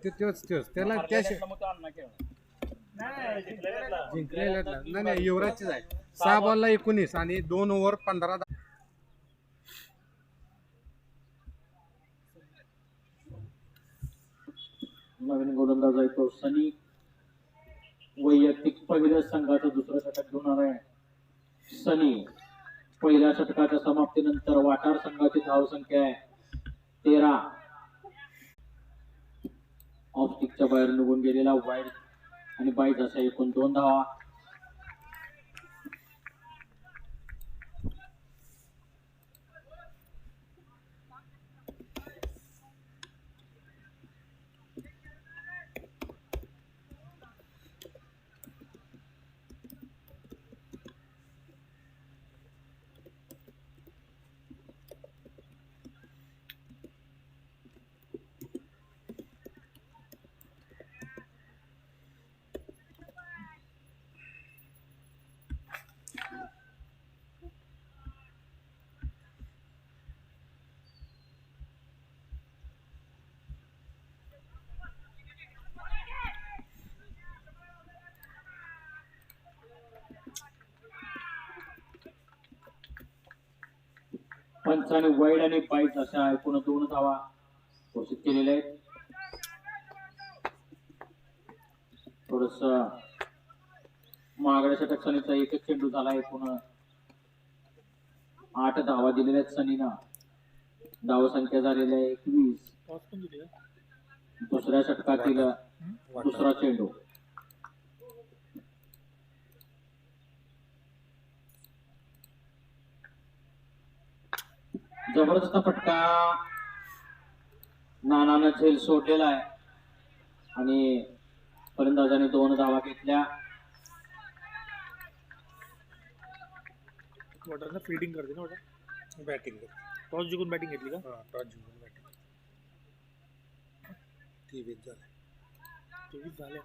तोच त्याला त्या जिंकलेला नाही युवराजच आहे. 6 बॉलला 19 आणि 2 ओव्हर 15. नवीन गोलंदाज आहे तो सनी. वैयक्तिक पहिल्या संघाचं दुसरं षटक घेणार आहे सनी. पहिल्या षटकाच्या समाप्तीनंतर वाटार संघाची धावसंख्या आहे 13. ऑफ स्टिकच्या बाहेर निघून गेलेला वाईड आणि बाईट अशा एकूण 2 धावा. पंचाने वाईड आणि बाईट अशा एकूण 2 धावा घोषित केलेल्या आहेत. थोडस महागड्या षटक सनीचा एकच चेंडू झाला. एकूण 8 धावा दिलेल्या आहेत सनीना. धावसंख्या झालेल्या 21. दुसऱ्या षटकातील दुसरा चेंडू. जबरदस्त फटका. नानानं झेल सोडलेला आहे आणि फलंदाजाने 2 धावा घेतल्या. वॉटरला फील्डिंग करते ना वॉटर. बॅटिंग टॉस जिंकून बॅटिंग घेतली का? टॉस जिंकून बॅटिंग. 23 झाले. 23 झाले.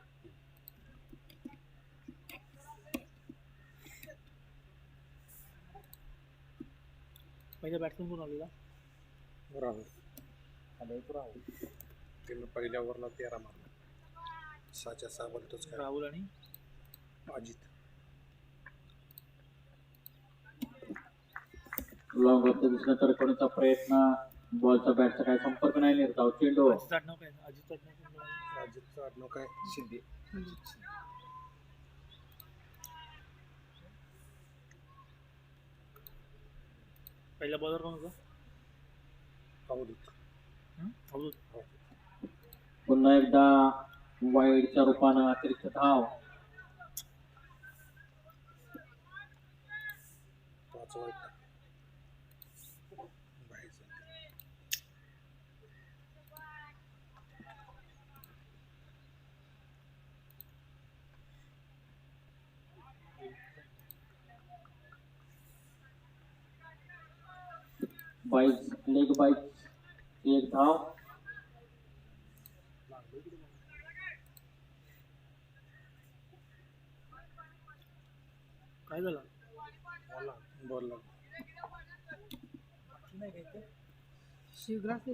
पहिल्या बॅट्समन कोण आलेला? राहुल. त्यानं पहिल्या ओव्हरला 13 मारला. 6च्या 6 बॉल तोच काय. राहुल आणि अजित. लॉंग वरती दिसणं तर कोणीचा प्रयत्न. बॉलचा बॅटचा काही संपर्क नाही. निर्धाव चेंडू. अजित आडनाव काय? अजितचं आडनाव काय? शिंदे. पहिला बॉलर कोण होता? अवधूत. अवधूत. पुन्हा एकदा वाईडच्या रूपानं अतिरिक्त धाव. 5 वाईट. बाईट लेग बाईट 1 धाव. काय झालं? बॉल शिवग्रास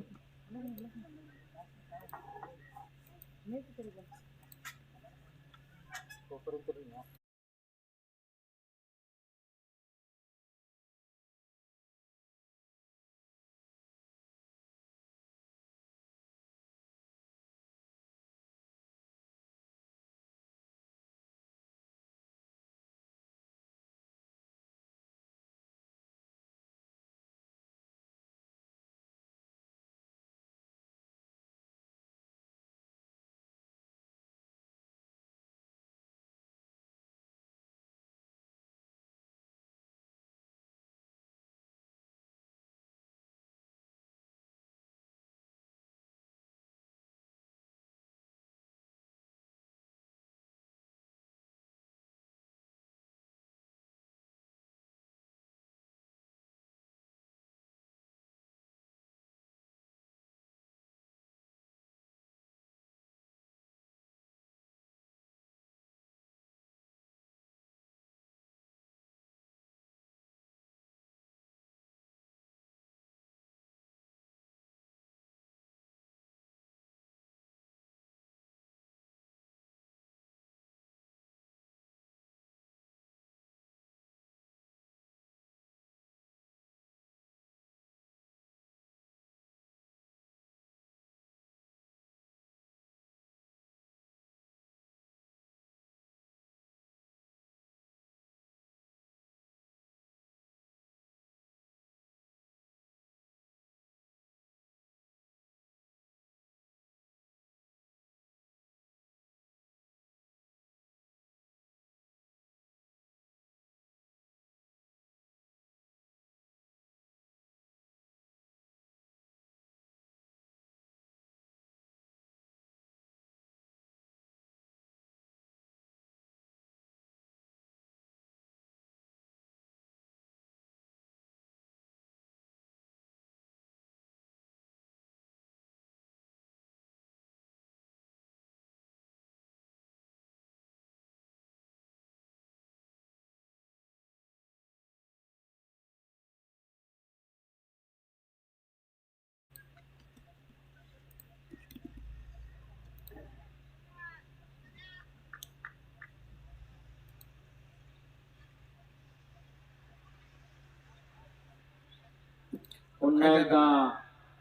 पुन्हा एकदा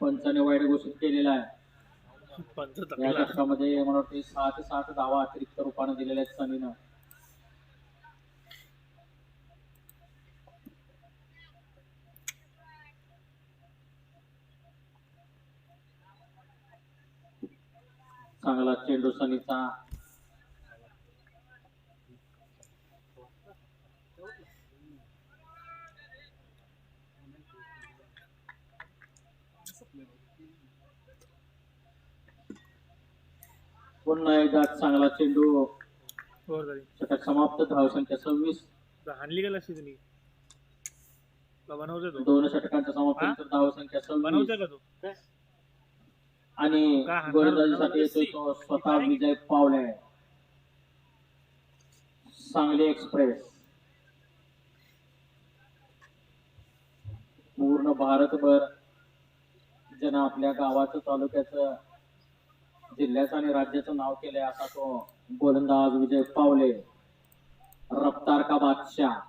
पंचाने वाईट घोषित केलेला आहे. पंच या थकला. षटकामध्ये मला वाटते 6 धावा अतिरिक्त रूपाने दिलेल्या आहेत सनीनं. चांगला चेंडू सनीचा. पुन्हा एकदा चांगला चेंडू. ओव्हर झाली. षटक समाप्त. धावसंख्या 26. हाणली का लक्षी तुम्ही का बनवतोय तो? दोन षटकांच्या समाप्तीनंतर धावसंख्या 26. बनवतोय का तो? आणि का हाणणार गोलंदाजीसाठी येतोय तो स्वतः विजय पावले. सांगली एक्सप्रेस पूर्ण भारतभर ज्यानं आपल्या गावाचं तालुक्याचं जिल्ह्याचं आणि राज्याचं नाव केलंय असा तो गोलंदाज विजय पावले. रफ्तार का बादशाह.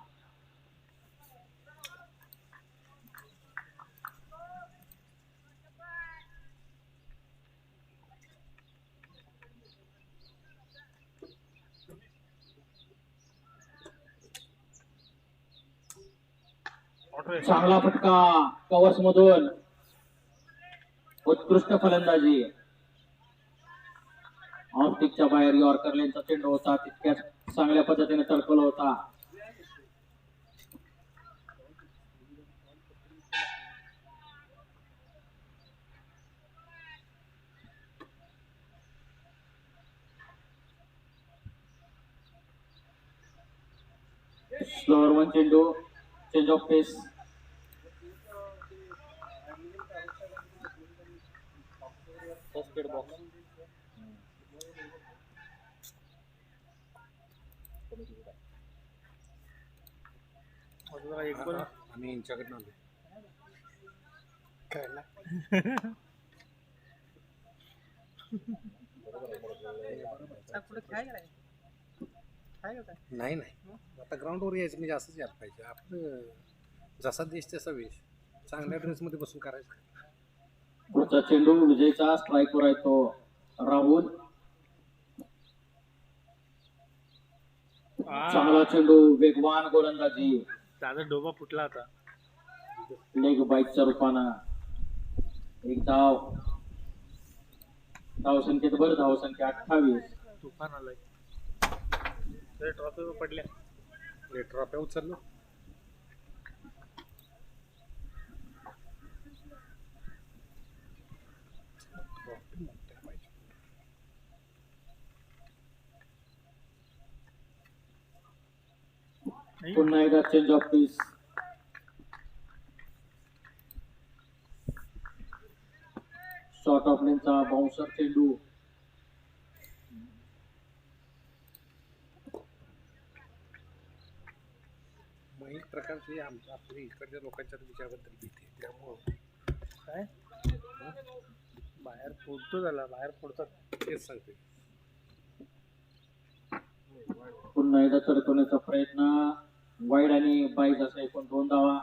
चांगला फटका कवच मधून. उत्कृष्ट फलंदाजी. ऑफस्टिकच्या बाहेर यॉर्कर लेनचा चेंडू होता. तितक्याच चांगल्या पद्धतीने तडकवला होता. स्लोअर वन चेंडू. चेंज ऑफ पेस. एक बॉल आम्ही यांच्याकडनं आलो खेळायला. नाही आता ग्राउंडवर यायचं म्हणजे असंच यायला पाहिजे. आपलं जसा देश तसा वेश. चांगल्या ड्रेसमध्ये बसून करायचं. पुढचा चेंडू विजयचा. स्ट्राईकवर आहे तो राहुल. चांगला चेंडू. वेगवान गोलंदाजी. त्याचा डोबा फुटला होता. लेग बाईटच्या रूपानं एक धाव. धावसंख्येत बरं धावसंख्या 28. तुफान आलाय. ट्रॉफी पडल्या. ट्रॉफ्या उचललो. पुन्हा एकदा change of pace. Short of लेनचा बाउन्सर चेंडू. एक प्रकारची आपल्या इकडच्या लोकांच्या विचाराबद्दल भीती. त्यामुळं काय बाहेर फोडतो झाला. बाहेर फोडतात. तेच सांगते. पुन्हा एकदा तडकवण्याचा प्रयत्न. वाईड आणि बाईज असा एकूण 2 धावा.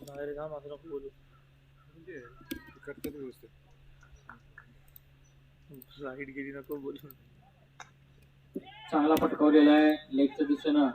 बाहेर जा माझं नको बोलू. म्हणजे करतात व्यवस्थित. साईड गेली नको बोलू. चांगला पटकावलेला आहे लेगच्या दिशेनं.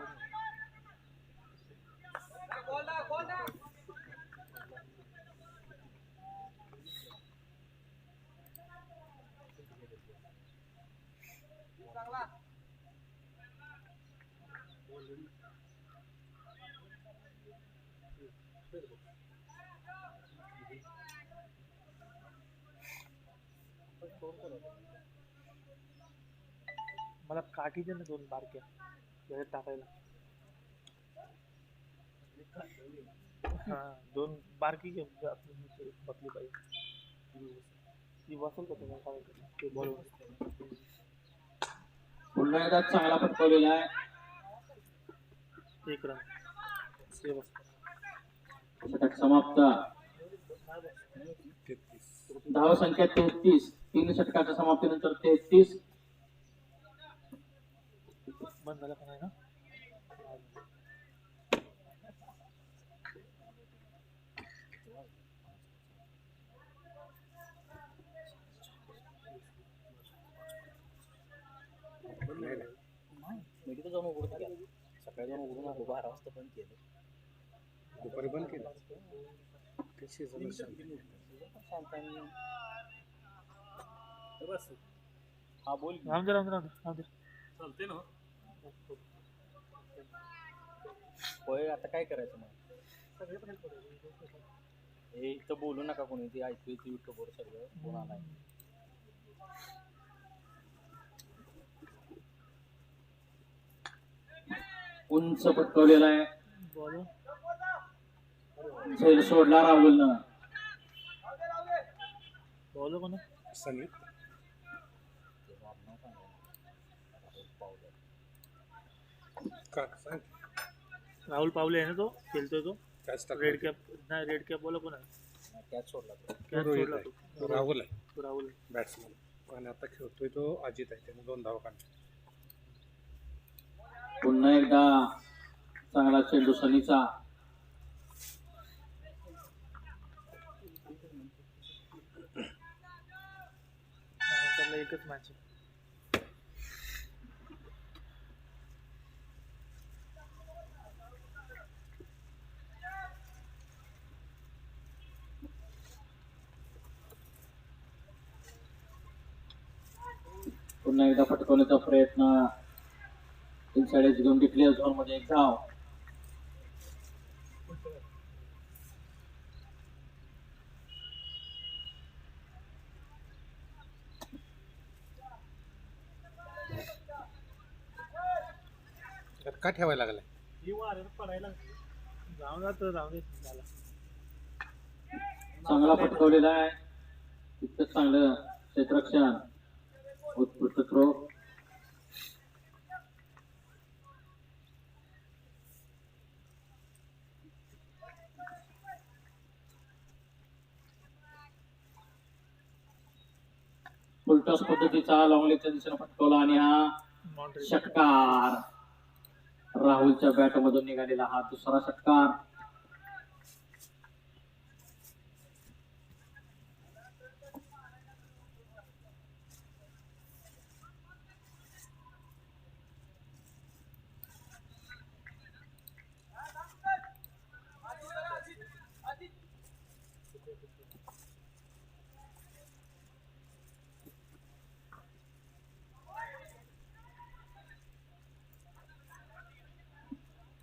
मला काठी दे ना 2 बारक्या त्याच्यात टाकायला. हा 2 बारकी घे. बसली पाहिजे. ती बसल का तुम्हाला ते बॉल. पुन्हा एकदा चांगला पटकावलेला आहे. 1 रन से बस. षटक समाप्त. 33. धाव संख्या 33. 3 षटकाच्या समाप्तीनंतर 33. बंद झालं का नाही ना? नाही, नाही. मेडिकल जाऊन उघडून गेला. सकाळी जाऊन उघडून आलो 12 वाजता बंद केलं. दुपारी बंद केलं ते शिजवलं शांतांनी बस. हा बोल. राहून दे, राहून दे, राहून दे, राहून दे. चालते ना. होय, आता काय करायचं मग? हे इथं बोलू नका कोणी, ते ऐकू येते युट्यूबवर सगळं कोण आलाय. उंच पटकवलेला आहे. बॉल झेल सोडला राहुलनं. बॉल कोण संगीत. का सांग राहुल पावले आहे ना, तो खेळतोय तो. कॅच रेड कॅप नाही, रेड कॅप बॉल कोण आहे? कॅच सोडला तो. कॅच रोहित सोडला आहे. तो. राहुल आहे तो राहुल. बॅट्समन आणि आता खेळतोय तो अजित आहे. त्याने 2 धावा काढल्या. पुन्हा एकदा चांगला चेंडू सनीचा. त्याला एकच मॅच आहे. पुन्हा एकदा पटकवण्याचा प्रयत्न. इनसाइड एज घेऊन डिक्लेअर झोन मध्ये एक धाव. त्यात का ठेवायला लागलाय? जाऊन जातो, राहून दे त्याला. चांगला पटकवलेला आहे. इतकं चांगलं क्षेत्ररक्षण. उत्कृष्ट थ्रो. फुलटॉस पद्धतीचा लॉंगलेगच्या दिशेने पटकवला आणि हा Boundary. षटकार. राहुलच्या बॅट मधून निघालेला हा दुसरा षटकार.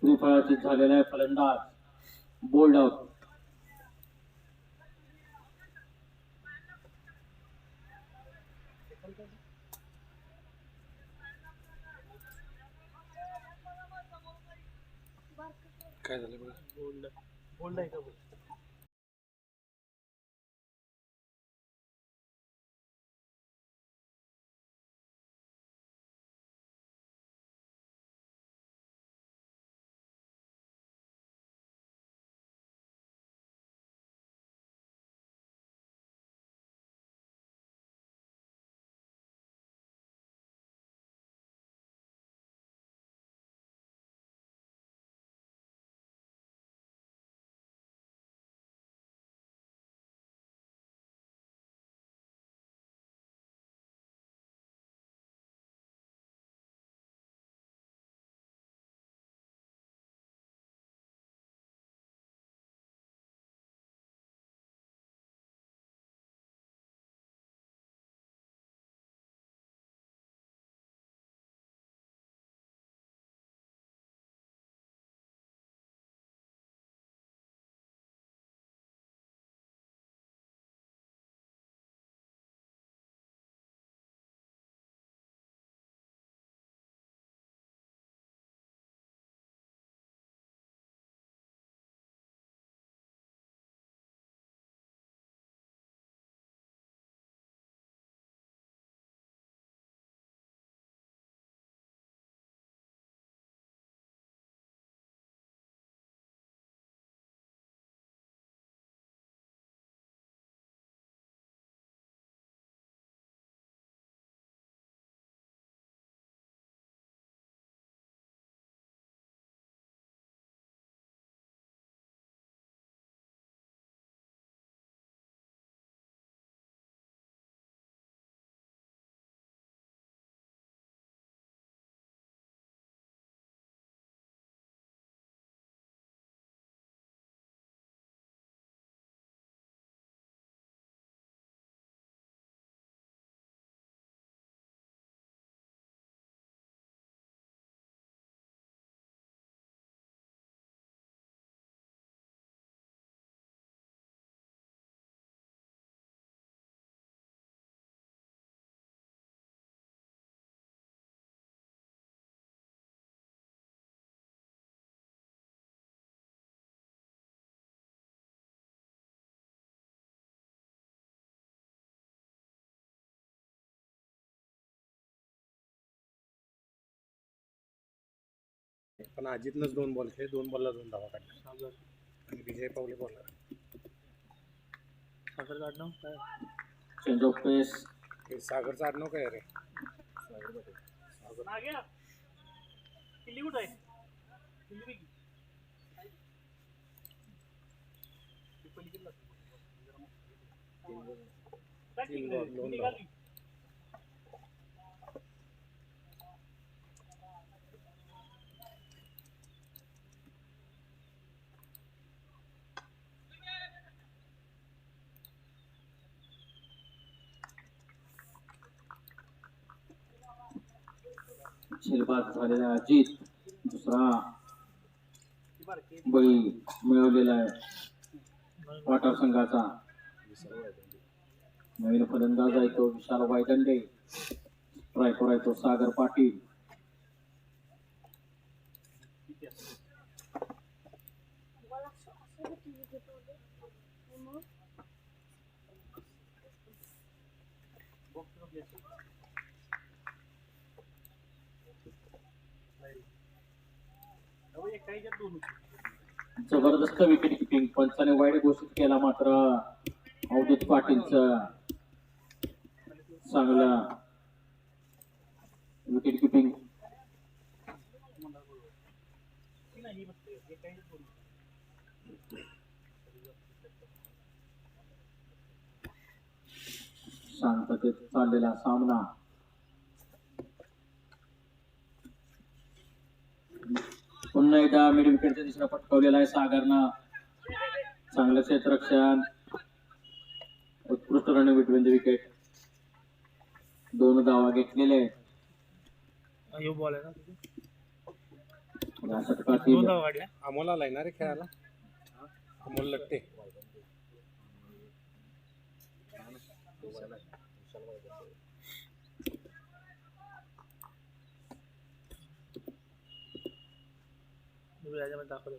त्रिफळाचीत झालेला आहे फलंदाज. Bold out. काय झालं बघा. बोल्ड बोल्ड आहे का बोल? पण अजितनंच 2 बॉल खेळले, 2 बॉलला 2 धावा काढल्या सागर आणि विजय पावले बॉलर. सागर काढणं काय चेंज ऑफ पेस. हे सागरचं आडनाव काय रे? नाग्या किल्ली कुठं आहे किल्ली बी तीन बॉल 2 धावा. झेलबाद झालेला अजित दुसरा बळी मिळवलेला आहे वाटार संघाचा. नवीन फलंदाज आहे तो विशाल वायदंडे. स्ट्रायकर आहे तो सागर पाटील. जबरदस्त विकेट किपिंग पंचाने वाईट घोषित केला, मात्र अवधूत पाटीलचं चांगलं विकेट किपिंग. शांततेत चाललेला सामना. पुन्हा एकदा मिड विकेटच्या दिशेला पटकावलेला आहे सागरनं. चांगलं क्षेत्ररक्षण, उत्कृष्ट रन बिटवीन द विकेट. 2 धावा घेतलेले आहेत. यो बॉल आहे ना तुझे या षटकातील 2 धावा काढल्या. अमोल आलाय ना रे खेळायला? अमोल लट्टे. याच्यामध्ये दाखवलं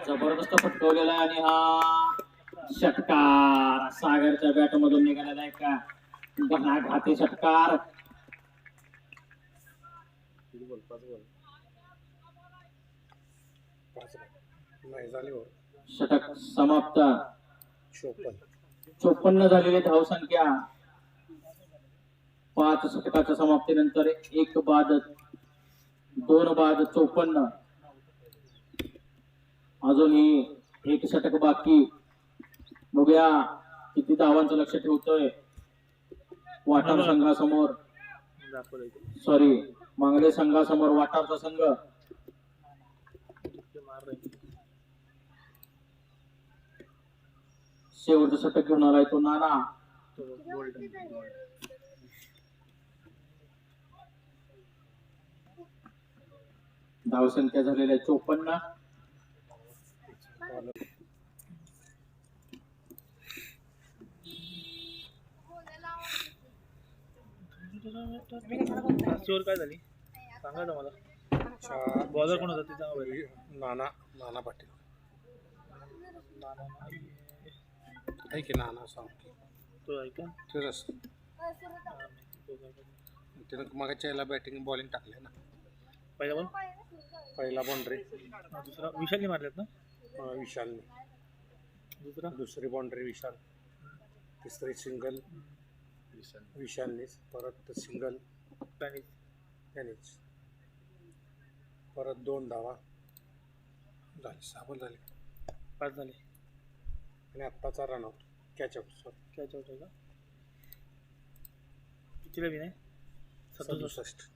जबरदस्त फटकवलेला आहे आणि हा षटकार सागरच्या बॅट मधून निघालेला आहे का घाती षटकार. नाही झाली हो. षटक समाप्त. 54 झालेली धावसंख्या. 5 षटकाच्या समाप्तीनंतर 1 बाद 2 बाद 54. अजूनही 1 षटक बाकी. बघूया किती धावांचं लक्ष ठेवतोय वाटार संघासमोर. दाखवलं सॉरी मांगले संघासमोर वाटारचा संघ. मार शेवटचं षटक घेऊन आलाय तो नाना. गोल्डन धावसंख्या झालेल्या 54. स्कोर काय झाली सांगा ना मला. बॉलर कोण होता तिचा? नाना पाटील आहे की नाना सांग तो आहे का? तेच त्यानं मागाच्या याला बॅटिंग बॉलिंग टाकले ना. पहिला बॉल पहिला बाउंड्री दुसरा विशालने मारलेत ना. विशालने दुसरी बाउंड्री विशाल. तिसरी सिंगल विशालनेच. परत सिंगल त्यानेच. परत 2 धावा झाले. 6 बॉल झाले. 5 झाले आणि आत्ताचा run out catch out. Catch out आहे का? कितीला विन आहे? 67.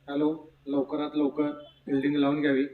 हॅलो लवकरात लवकर बिल्डिंग लावून घ्यावी.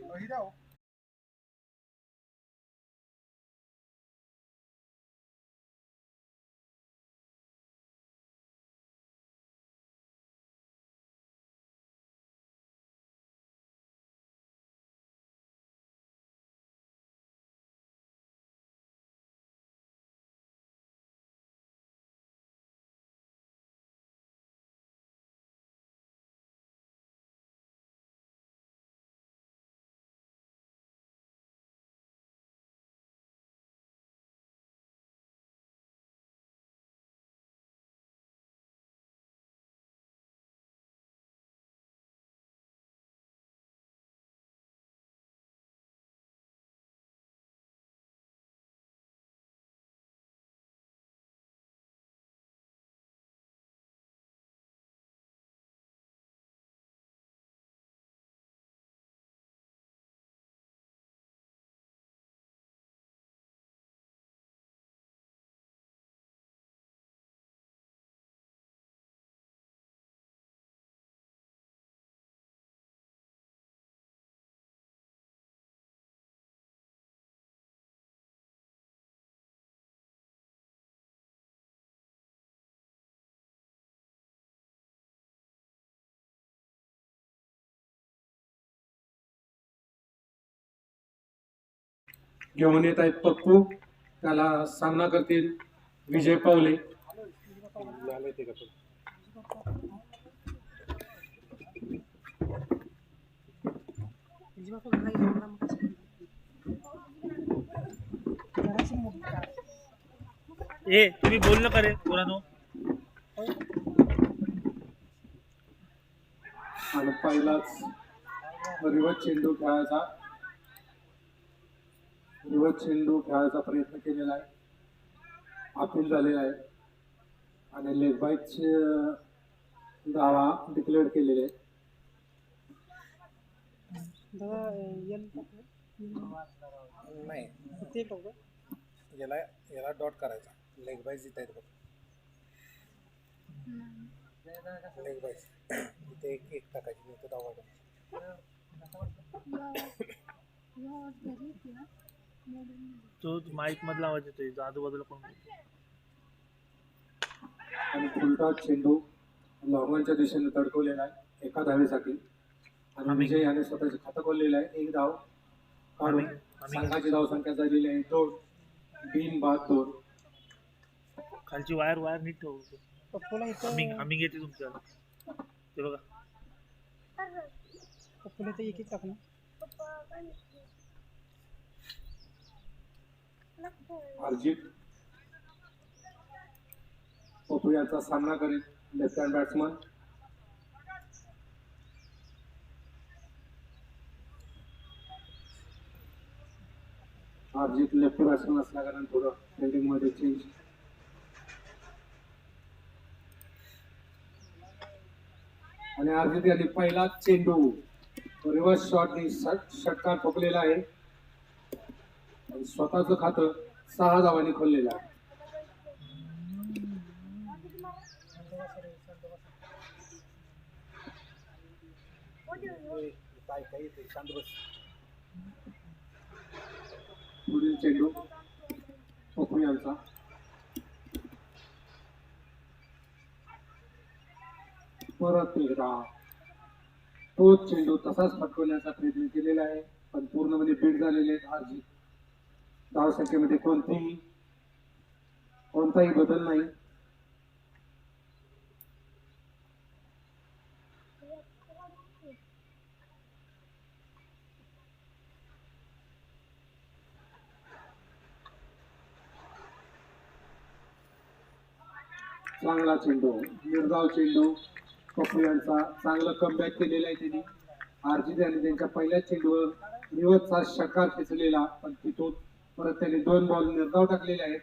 घेऊन येत आहेत पप्पू. त्याला सामना करतील विजय पावले. झालं ते का तुला? ए तुम्ही बोल नका रे पोरांनो. आणि पहिलाच रिवर्स चेंडू खेळायचा प्रयत्न केलेला आहे. अपील झालेला आहे आणि लेग बाईटचे दावा डिक्लेअर केलेले आहे. नाही याला याला डॉट करायचा. लेग बाईज इथं आहेत बघ. लेग बाईज इथे एक टाकायची नाही तर दावा तो माईक मधला आवाज येतोय आजूबाजूला कोण बोलतोय? आणि उलटा चेंडू लॉंगॉनच्या दिशेने तडकवलेला आहे एका धावेसाठी. आणि विजय याने स्वतःचे खातं खोललेलं आहे. एक धाव काढून संघाची धाव संख्या झालेली आहे 2. बिनबाद 2. खालची वायर नीट ठेवू. हमिंग येते तुमच्याला ते बघा. एक टाक ना. अर्जित पप्पू यांचा सामना करेल लेफ्ट हँड बॅट्समन. अर्जित लेफ्ट बॅट्समन असल्या कारण थोडं फिल्डिंग मध्ये चेंज. आणि अर्जित यांनी पहिला चेंडू रिव्हर्स शॉटनी षटकार ठोकलेला आहे आणि स्वतःचं खातं 6 धावांनी खोललेलं आहे. पुढील चेंडू पप्पू यांचा. परत एकदा तोच चेंडू तसाच फटकवण्याचा प्रयत्न केलेला आहे पण पूर्णपणे बीट झालेले आहेत अर्जित. धावसंख्येमध्ये कोणताही बदल नाही. चांगला चेंडू निर्धाव चेंडू पप्पू यांचा. चांगलं कमबॅक केलेलं आहे त्यांनी. अर्जित यांनी त्यांच्या पहिल्याच चेंडूवर रिव्हर्सचा षटकार खेचलेला पण तिथून परत त्यांनी 2 बॉल निर्धाव टाकलेले आहेत.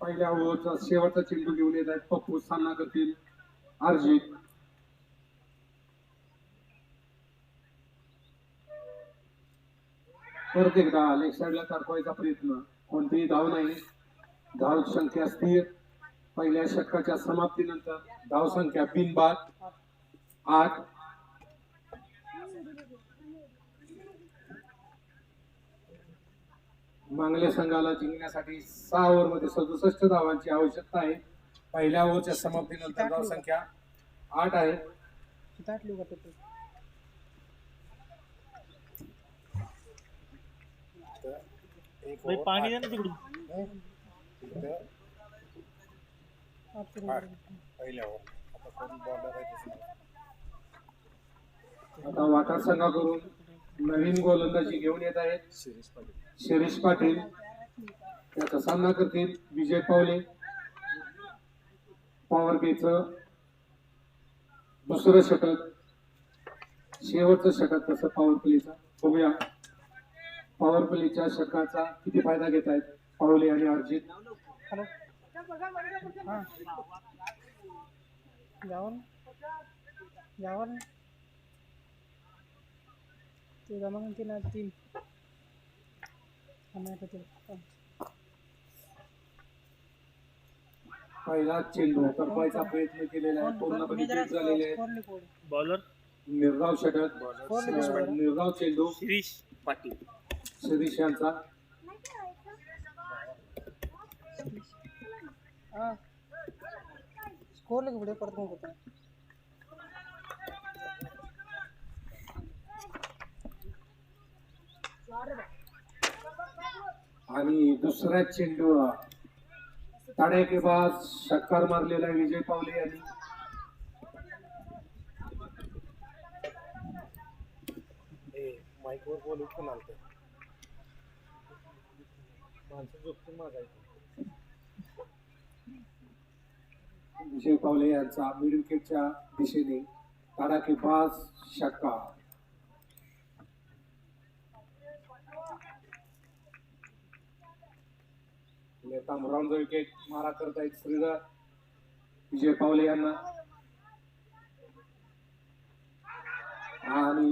पहिल्या ओव्हरचा शेवटचा चेंडू घेऊन येत आहेत पप्पू. सामना करतील अर्जित. परत एकदा लेग साईडला टाकवायचा प्रयत्न. कोणतीही धाव नाही. धाव संख्या स्थिर. पहिल्या षटकाच्या समाप्तीनंतर धाव संख्या बिनबाद 8. मांगले संघाला जिंकण्यासाठी 6 ओव्हरमध्ये 67 धावांची आवश्यकता आहे. पहिल्या ओव्हरच्या समाप्तीनंतर धाव संख्या 8 आहे. एक भाई over पाणी आठ. द्या ना तिकडून. इथं 8 पहिल्या ओव्हर. आता कोण बॉलर आहे ते सांगा. आता वाटार संघाकडून नवीन गोलंदाजी घेऊन येत आहेत शिरीष पाटील. त्याचा सामना करतील विजय पावले. पॉवर प्लेचं दुसरं षटक शेवटचं षटक तसं पॉवर प्लेचं. बघूया पॉवर प्लेच्या षटकाचा किती फायदा घेत आहेत पावले आणि अर्जित. पहिला चेंडू करपायचा प्रयत्न केलेला आहे. पूर्णपणे बीट झालेले आहेत. बॉलर निर्धाव षटक निर्धाव चेंडू शिरीष पाटील. शिरीष यांचा. स्कोर लगे पुढे परत मग होता. आणि दुसऱ्या चेंडू तडाखेबाज षटकार मारलेला आहे विजय पावले यांनी. माईकवर बोलू पण आलतं माणसं झोपतील माझा विजय पावले यांचा मिड विकेटच्या दिशेने तडाखेबाज षटकार. राऊंड विकेट मारा करतायत श्रीधर विजय पावले यांना. आणि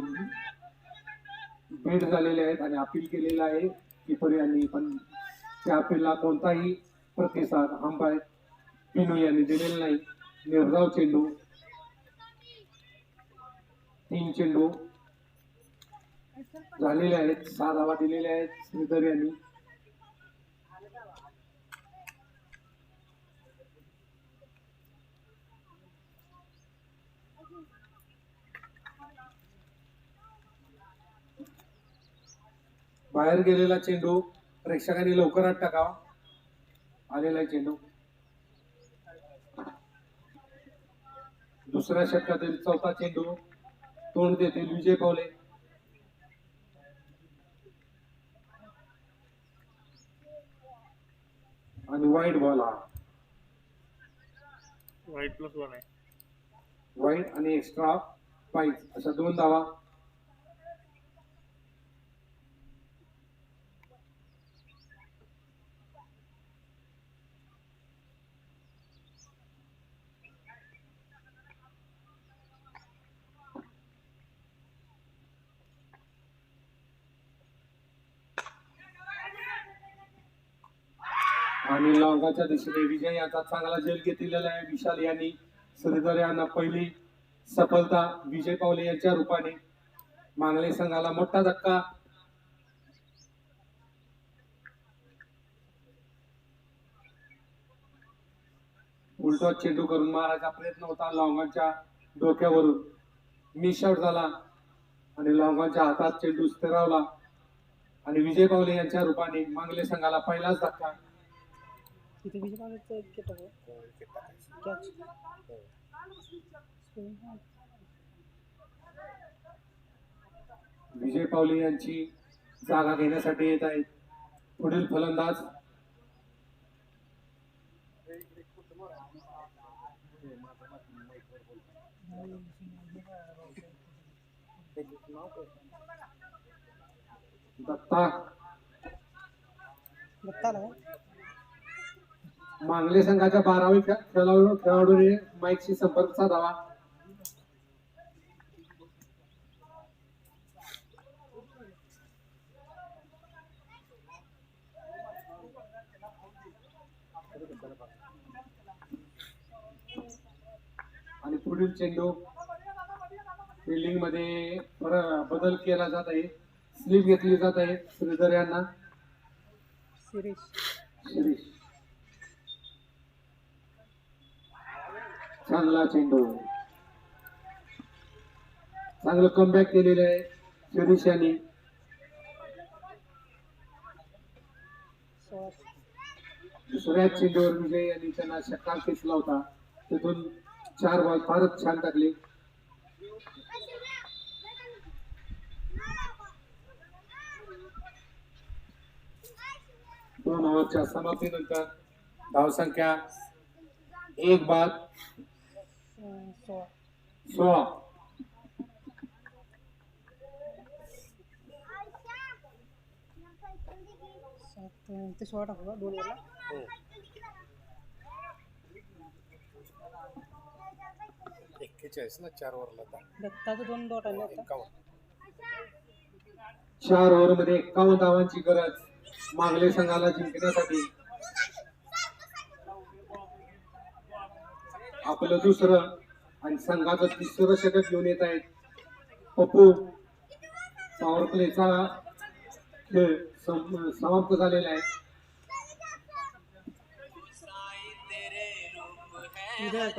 बेट झालेले आहेत आणि अपील केलेलं आहे किपर यांनी, पण त्या अपीलला कोणताही प्रतिसाद अंपायर पिनू यांनी दिलेला नाही. निर्धाव चेंडू, 3 चेंडू झालेले आहेत, 6 धावा दिलेल्या आहेत श्रीधर यांनी. बाहेर गेलेला चेंडू प्रेक्षकांनी लवकरात टाकावा. आलेला आहे चेंडू. दुसऱ्या षटकातील चौथा चेंडू तोंड देतील विजय पावले. आणि वाईट बॉल हा. वाईट +1 आहे. वाईट आणि एक्स्ट्रा 5 अशा 2 धावा. आणि लॉंगाच्या दिशेने विजय याचा चांगला झेल घेतलेला आहे विशाल यांनी. श्रीधर यांना पहिली सफलता विजय पावले यांच्या रूपाने. मांगले संघाला मोठा धक्का. उलटा चेंडू करून मारायचा प्रयत्न होता लॉंगाच्या डोक्यावरून. मिस आउट झाला आणि लॉंगाच्या हातात चेंडू स्थिरावला आणि विजय पावले यांच्या रूपाने मांगले संघाला पहिलाच धक्का. तिथे विजय पावलेचं विकेट आहे कॅच. विजय पावले यांची जागा घेण्यासाठी येत आहेत पुढील फलंदाज दत्ता. दत्ताला मांगले संघाच्या 12वी खेळाडूने माईकशी संपर्क साधावा. आणि पुढील चेंडू फिल्डिंग मध्ये बदल केला जात आहे. स्लिप घेतली जात आहे श्रीधर यांना. शिरीष चांगला चेंडू, चांगलं कमबॅक केलेलं आहे शिरीष यांनी. दुसऱ्या चेंडूवर विजय यांनी त्यांना षटकार खेचला होता. तिथून 4 बॉल फारच छान टाकले. 2 ओव्हरच्या समाप्तीनंतर धावसंख्या 1 बाद 16. ते 16 टाकू का 2 ओव्हरला. 41 ना 4 ओव्हरला दत्ताचं 2 डॉट आले आता. 4 ओव्हरमध्ये 51 धावांची गरज मांगले संघाला जिंकण्यासाठी. आपलं दुसरं आणि संघाचं 3रं षटक घेऊन येत आहेत पप्पू. पॉवर प्लेचा खेळ समाप्त झालेला आहे. विजय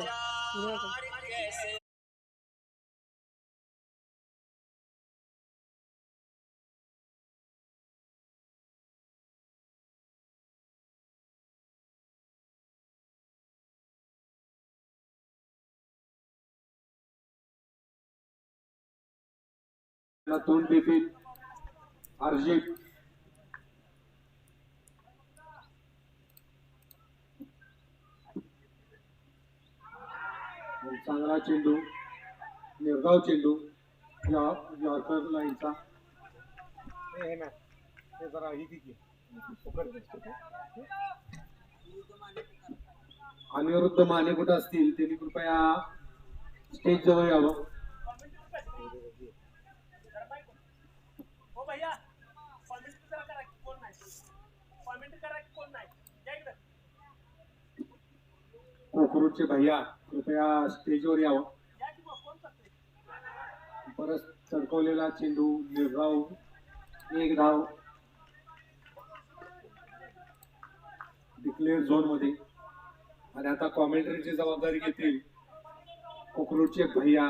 तोंड देतील अर्जित चांगला चेंडू निर्गाव चेंडू यॉर्कर लाईनचा हे ना हे जरा ही की अनिरुद्ध माने कुठं असतील त्यांनी कृपया स्टेज जवळ यावं. कोकरूडचे भैया कृपया स्टेजवर यावं. परत चढकवलेला चेंडू निर्गाव एक धाव डिक्लेअर झोन मध्ये. आणि आता कॉमेंट्रीची जबाबदारी घेतील कोकरूडचे भैया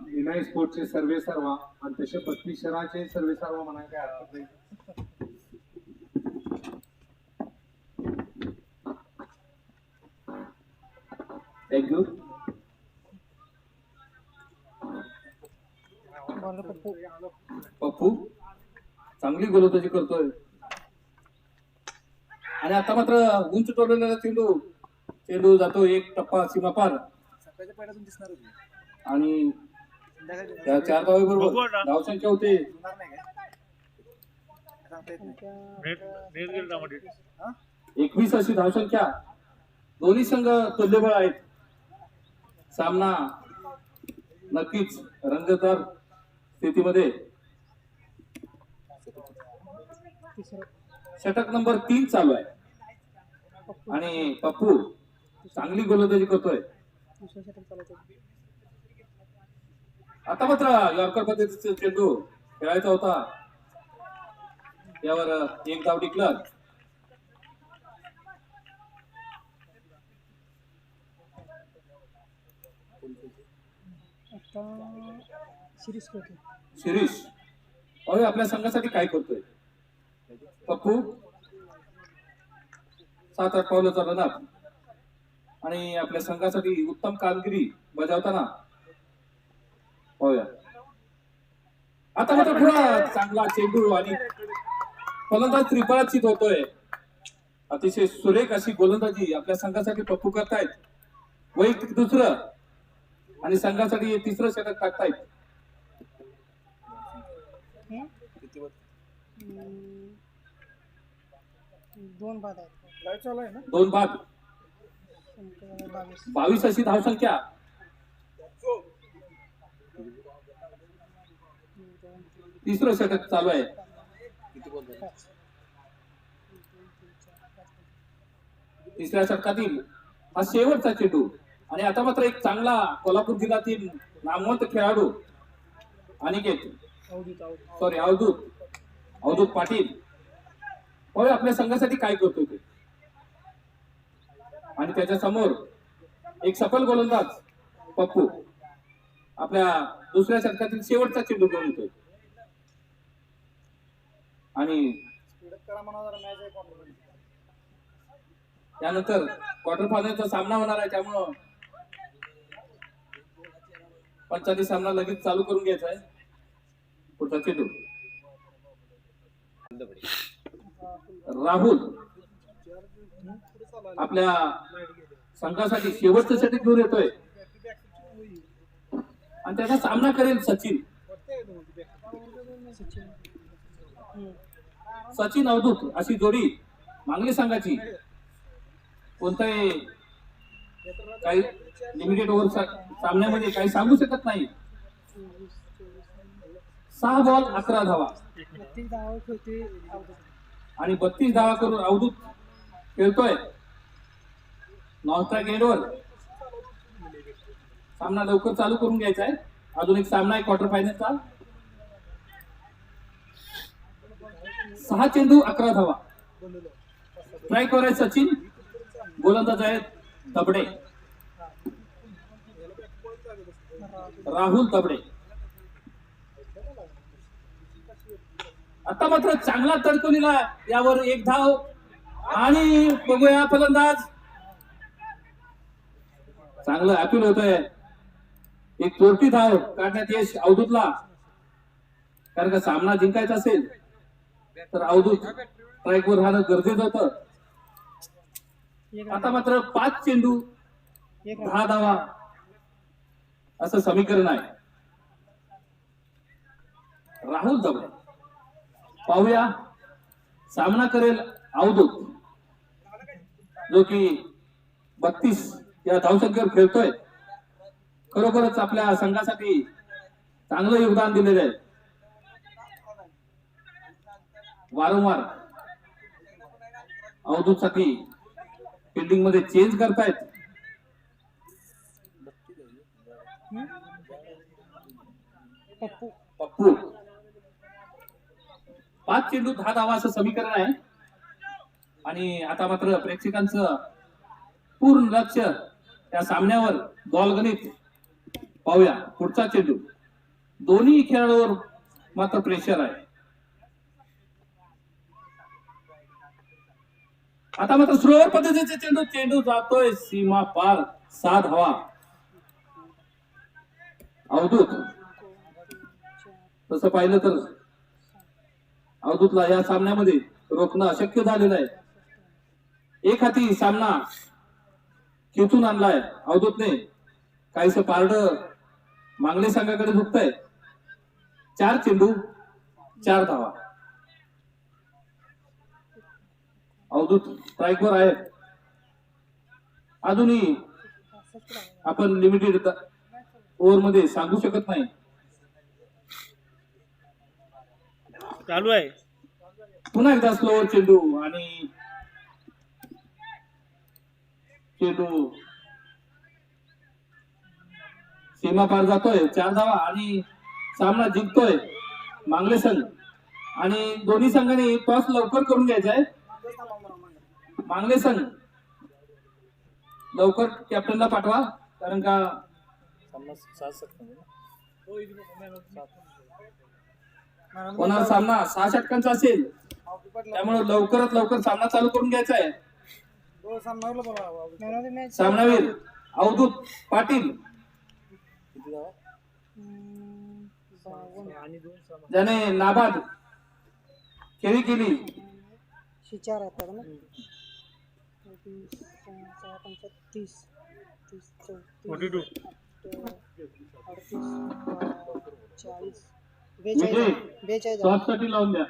विनाय स्पोर्टचे सर्वे सर्वा आणि तसे 32 शहराचे सर्वे सर्वा म्हणाय काय हरकत नाही. थँक्यू. बॉलर पप्पू पप्पू चांगली गोलंदाजी करतोय. आणि आता मात्र उंच टोललेला चेंडू जातो एक टप्पा सीमापार सकाळच्या पहिल्यातून दिसणार होती. आणि त्या 4 धावेबरोबर बघू आता. धावसंख्या होते होणार नाही काय सांगता येत नाही. नेट गेलं त्यामध्ये. 21 अशी धावसंख्या. दोन्ही संघ तुल्यबळ आहेत. सामना नक्कीच रंगतदार स्थितीमध्ये. षटक नंबर 3 चालू आहे आणि पप्पू चांगली गोलंदाजी करतोय. दुसऱ्या षटक चालवतो. आता मात्र यॉर्कर पद्धतीचा चेंडू खेळायचा होता. यावर एक धाव डिक्लेअर. आता सिरीज करतो. शिरीष अरे आपल्या संघासाठी काय करतोय पप्पू. 7-8 पावलाचा रनअप आणि आपल्या संघासाठी उत्तम कामगिरी बजावताना पाहूया. आता मात्र पुन्हा चांगला चेंडू आणि फलंदाज त्रिफळाचीत होतोय. अतिशय सुरेख अशी गोलंदाजी आपल्या संघासाठी पप्पू करतायत. वैयक्तिक दुसरं आणि संघासाठी 3रं षटक टाकतायत. दोन बाद आहेत. लाईव्ह चालू आहे ना. 2 बाद. 22 अशी धावसंख्या. तिसरं षटक चालू आहे. तिसऱ्या षटकातील हा शेवटचा चेंडू आणि आता मात्र एक चांगला कोल्हापूर जिल्ह्यातील नामवंत खेळाडू अनिकेत अवधूत पाटील होय आपल्या संघासाठी काय करतो ते. आणि त्याच्या समोर एक सफल गोलंदाज पप्पू आपल्या दुसऱ्या षटकातील शेवटचा चेंडू घेऊन येतोय. आणि त्यानंतर क्वार्टर फायनलचा सामना होणार आहे. त्यामुळं पंचायती सामना लगेच चालू करून घ्यायचा आहे. पुढचा चेंडू राहुल आपल्या संघासाठी शेवटचं षटक घेऊन येतोय आणि त्याचा सामना करेल सचिन अवधूत अशी जोडी मांगली संघाची. कोणताही काही लिमिटेड ओव्हर सामन्यामध्ये काही सांगू शकत नाही. 6 बॉल 11 धावा 32 धावा खेळते आणि 32 धावा करून अवधूत खेळतोय नॉनस्ट्राईक एंडवर. सामना लवकर चालू करून घ्यायचा आहे. अजून एक सामना आहे क्वार्टर फायनलचा. 6 चेंडू 11 धावा. स्ट्राईकवर आहे सचिन. गोलंदाज आहेत तबडे राहुल तबडे. आता मात्र चांगला तडकोनीला यावर एक धाव आणि बघूया फलंदाज चांगलं अपील होतोय. एक चोरटी धाव काढण्यात यश अवधूतला, कारण का सामना जिंकायचा असेल तर अवधूत स्ट्राईकवर राहणं गरजेचं होतं. आता मात्र 5 चेंडू 10 धावा असं समीकरण आहे. राहुल दबळे पाहूया सामना करेल अवधूत, जो की 32 या धावसंख्येवर खेळतोय. खरोखरच आपल्या संघासाठी चांगलं योगदान दिलेलं आहे. वारंवार अवधूत साठी फिल्डिंग मध्ये चेंज करतायत. पप्पू पप्पू 5 चेंडू 10 धावा असं समीकरण आहे. आणि आता मात्र प्रेक्षकांचं पूर्ण लक्ष त्या सामन्यावर, बॉल गणित पाहूया. पुढचा चेंडू दोन्ही खेळाडूवर मात्र प्रेशर आहे. आता मात्र स्लोअर पद्धतीचे चेंडू जातोय सीमा पार, 6 धावा. अवधूत तसं पाहिलं तर अवधूतला या सामन्यामध्ये रोखणं अशक्य झालेलं आहे. एक हाती सामना खेचून आणलाय अवधूतने. काहीस पारड मांगले संघाकडे झुकतंय. 4 चेंडू 4 धावा. अवधूत स्ट्राईकवर आहे. अजूनही आपण लिमिटेड ओव्हर मध्ये सांगू शकत नाही. चालू आहे. पुन्हा एकदा स्लोअर चेंडू आणि चेंडू सीमा पार जातोय. 4 धावा आणि सामना जिंकतोय मांगले संघ. आणि दोन्ही संघांनी टॉस लवकर करून घ्यायचा आहे. मांगले संघ लवकर कॅप्टनला पाठवा, कारण का होणार सामना 6 षटकांचा असेल. त्यामुळे लवकरात लवकर सामना चालू करून घ्यायचा आहे. सामनावीर अवधूत पाटील, ज्याने नाबाद खेळी केली. 4 आहेत ना. 30 42 40 विजय 42 टॉससाठी लावून द्या.